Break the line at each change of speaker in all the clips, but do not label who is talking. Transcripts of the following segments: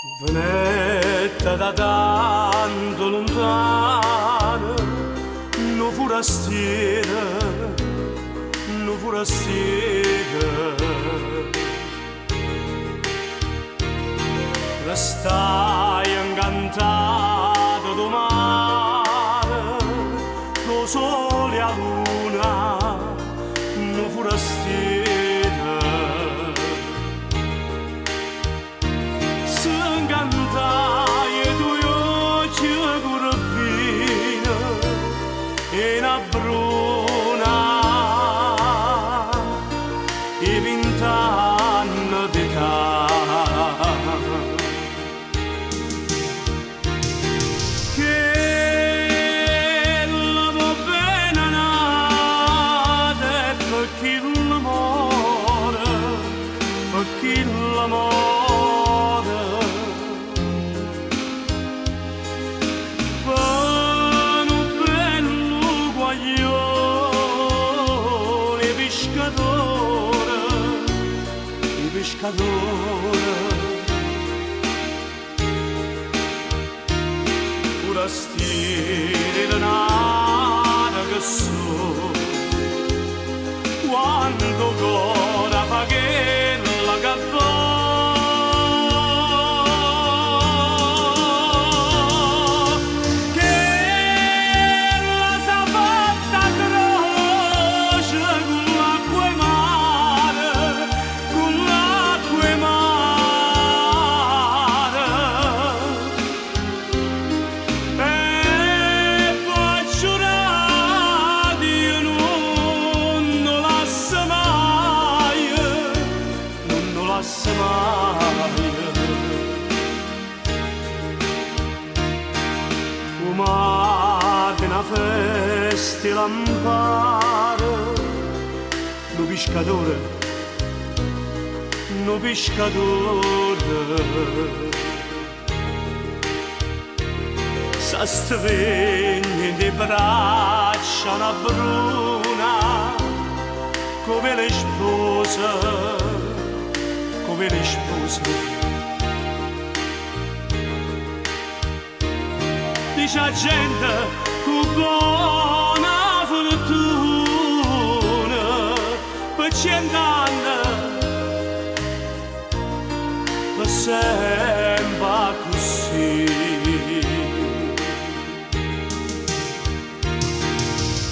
Venetta da tanto lontano, no forastiera, no forastiera. Restai incantato domani, lo sole a luna, no forastiera. E una bruna e 20 anni d'età che la va bene nata per chi l'amore, per chi l'amore. Pescatore, forastiere denaro che so, quando ancora fa che la cappò. Uma de una festa lampare, no pescatore, no pescatore. S'astregna di braccia una bruna, come le spose, come le spose. Dice la gente con buona fortuna per 100 anni, per sempre così.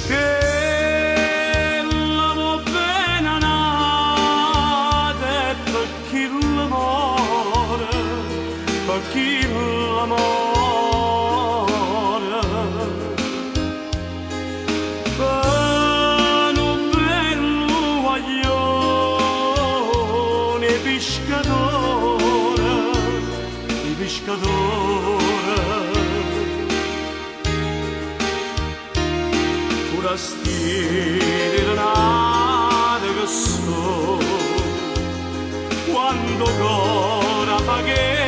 Che la va bene nata per chi l'amore, per chi l'amore. Pescatore, forastiere denaro che so, quando ancora fa che